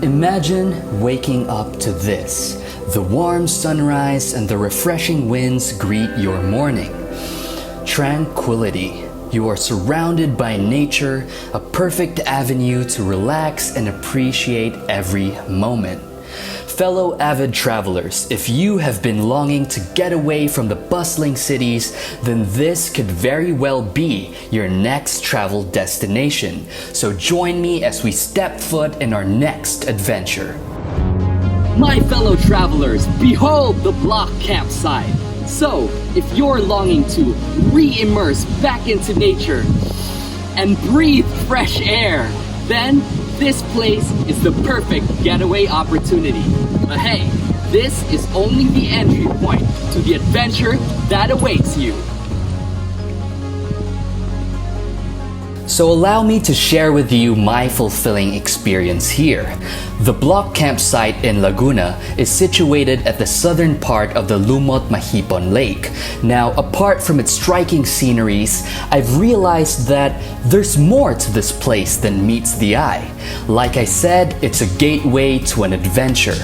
Imagine waking up to this. The warm sunrise and the refreshing winds greet your morning. Tranquility. You are surrounded by nature, a perfect avenue to relax and appreciate every moment. Fellow avid travelers, if you have been longing to get away from the bustling cities, then this could very well be your next travel destination. So join me as we step foot in our next adventure. My fellow travelers, behold the BLOC Campsite. So, if you're longing to re-immerse back into nature and breathe fresh air, then this place is the perfect getaway opportunity. But hey, this is only the entry point to the adventure that awaits you. So allow me to share with you my fulfilling experience here. The BLOC Campsite in Laguna is situated at the southern part of the Lumot Mahipon Lake. Now, apart from its striking sceneries, I've realized that there's more to this place than meets the eye. Like I said, it's a gateway to an adventure.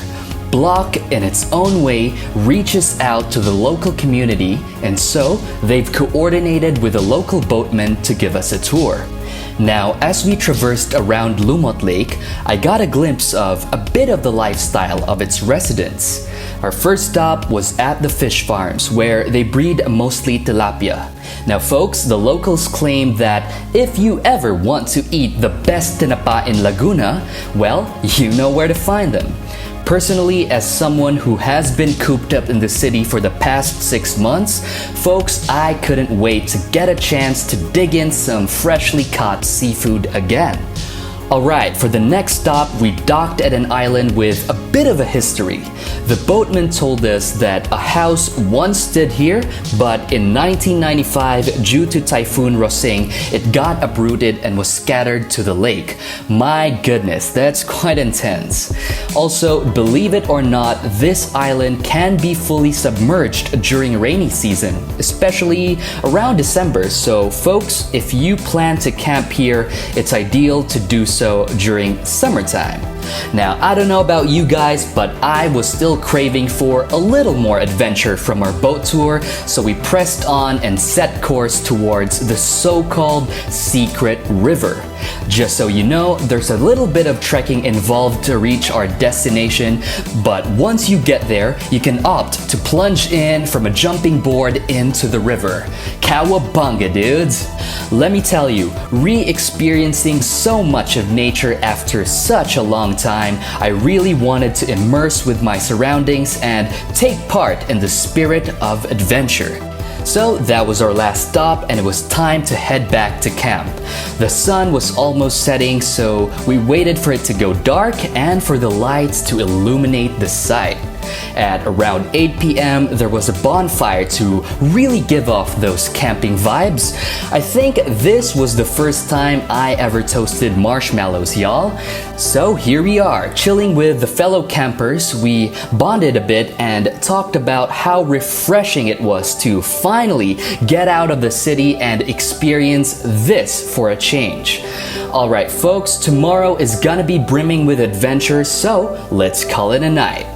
BLOC, in its own way, reaches out to the local community, and so they've coordinated with a local boatman to give us a tour. Now, as we traversed around Lumot Lake, I got a glimpse of a bit of the lifestyle of its residents. Our first stop was at the fish farms, where they breed mostly tilapia. Now folks, the locals claim that if you ever want to eat the best tinapa in Laguna, well, you know where to find them. Personally, as someone who has been cooped up in the city for the past 6 months, folks, I couldn't wait to get a chance to dig in some freshly caught seafood again. Alright, for the next stop, we docked at an island with a bit of a history. The boatman told us that a house once stood here, but in 1995, due to Typhoon Rosing, it got uprooted and was scattered to the lake. My goodness, that's quite intense. Also, believe it or not, this island can be fully submerged during rainy season, especially around December. So folks, if you plan to camp here, it's ideal to do so during summertime. Now, I don't know about you guys, but I was still craving for a little more adventure from our boat tour, so we pressed on and set course towards the so-called secret river. Just so you know, there's a little bit of trekking involved to reach our destination, but once you get there, you can opt to plunge in from a jumping board into the river. Cowabunga, dudes! Let me tell you, re-experiencing so much of nature after such a long time, I really wanted to immerse with my surroundings and take part in the spirit of adventure. So that was our last stop, and it was time to head back to camp. The sun was almost setting, so we waited for it to go dark and for the lights to illuminate the site. At around 8 p.m., there was a bonfire to really give off those camping vibes. I think this was the first time I ever toasted marshmallows, y'all. So here we are, chilling with the fellow campers. We bonded a bit and talked about how refreshing it was to finally get out of the city and experience this for a change. Alright folks, tomorrow is gonna be brimming with adventure, so let's call it a night.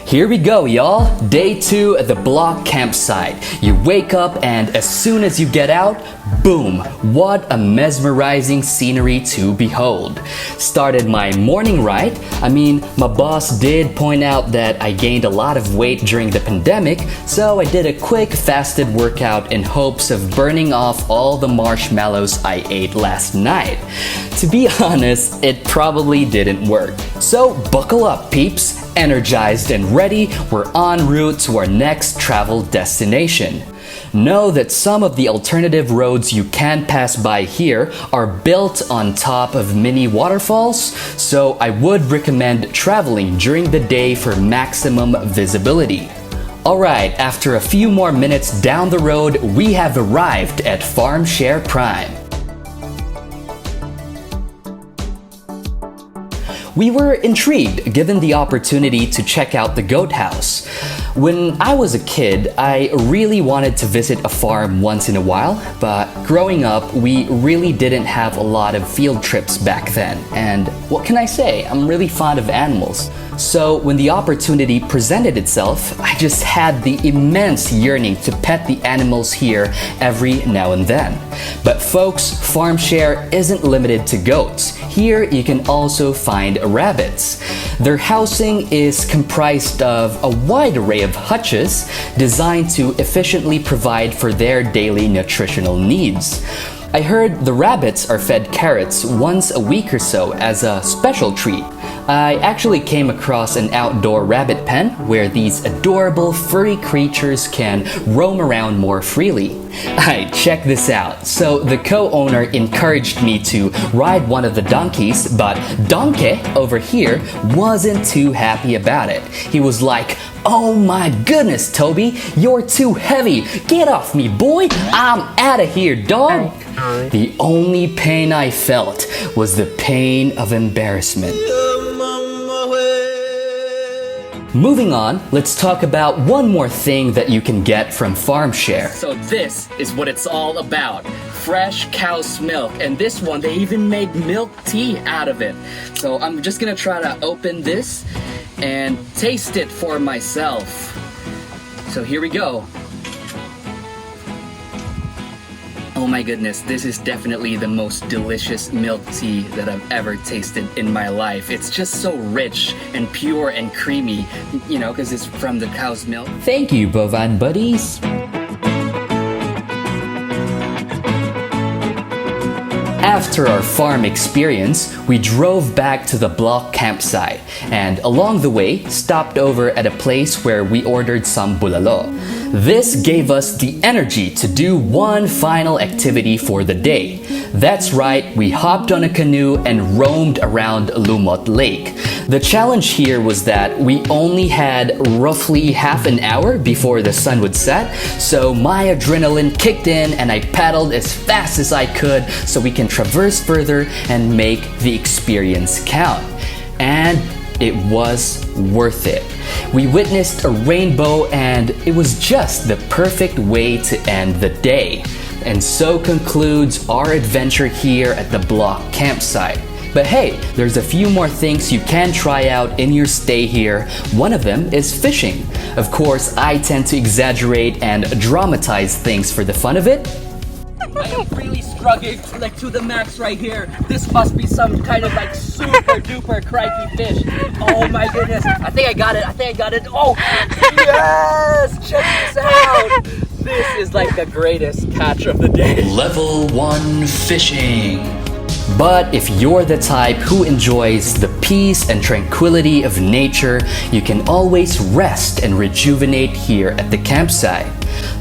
Here we go, y'all. Day 2 at the BLOC Campsite. You wake up and as soon as you get out, boom, what a mesmerizing scenery to behold. Started my morning ride. I mean, my boss did point out that I gained a lot of weight during the pandemic, so I did a quick fasted workout in hopes of burning off all the marshmallows I ate last night. To be honest, it probably didn't work. So buckle up, peeps. Energized and ready, we're en route to our next travel destination. Know that some of the alternative roads you can pass by here are built on top of mini waterfalls, so I would recommend traveling during the day for maximum visibility. Alright, after a few more minutes down the road, we have arrived at Farmshare Prime. We were intrigued given the opportunity to check out the goat house. When I was a kid, I really wanted to visit a farm once in a while, but growing up, we really didn't have a lot of field trips back then. And what can I say? I'm really fond of animals. So when the opportunity presented itself, I just had the immense yearning to pet the animals here every now and then. But folks, Farmshare isn't limited to goats. Here you can also find rabbits. Their housing is comprised of a wide array of hutches designed to efficiently provide for their daily nutritional needs. I heard the rabbits are fed carrots once a week or so as a special treat. I actually came across an outdoor rabbit pen where these adorable furry creatures can roam around more freely. Check this out. So the co-owner encouraged me to ride one of the donkeys, but Donkey over here wasn't too happy about it. He was like, "Oh my goodness, Toby, you're too heavy. Get off me, boy. I'm out of here, dog." The only pain I felt was the pain of embarrassment. Moving on, let's talk about one more thing that you can get from Farmshare. So this is what it's all about. Fresh cow's milk. And this one, they even made milk tea out of it. So I'm just gonna try to open this and taste it for myself. So here we go. Oh my goodness, this is definitely the most delicious milk tea that I've ever tasted in my life. It's just so rich and pure and creamy, you know, because it's from the cow's milk. Thank you, bovine buddies. After our farm experience, we drove back to the BLOC campsite and along the way stopped over at a place where we ordered some bulalo. This gave us the energy to do one final activity for the day. That's right, we hopped on a canoe and roamed around Lumot Lake. The challenge here was that we only had roughly half an hour before the sun would set, so my adrenaline kicked in and I paddled as fast as I could so we can traverse further and make the experience count. And it was worth it. We witnessed a rainbow and it was just the perfect way to end the day. And so concludes our adventure here at the BLOC campsite. But hey, there's a few more things you can try out in your stay here. One of them is fishing. Of course, I tend to exaggerate and dramatize things for the fun of it. I am really struggling like to the max right here. This must be some kind of like super duper crikey fish. Oh my goodness. I think I got it. Oh, yes! Check this out. This is like the greatest catch of the day. Level 1 fishing. But if you're the type who enjoys the peace and tranquility of nature, you can always rest and rejuvenate here at the campsite.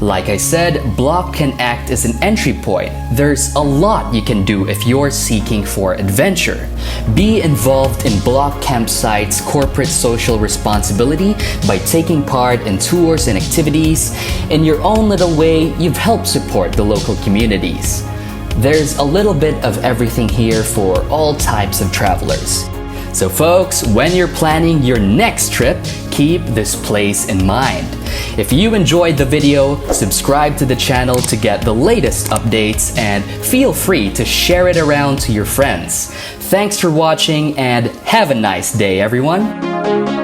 Like I said, BLOC can act as an entry point. There's a lot you can do if you're seeking for adventure. Be involved in BLOC Campsite's corporate social responsibility by taking part in tours and activities. In your own little way, you've helped support the local communities. There's a little bit of everything here for all types of travelers. So folks, when you're planning your next trip, keep this place in mind. If you enjoyed the video, subscribe to the channel to get the latest updates and feel free to share it around to your friends. Thanks for watching and have a nice day, everyone.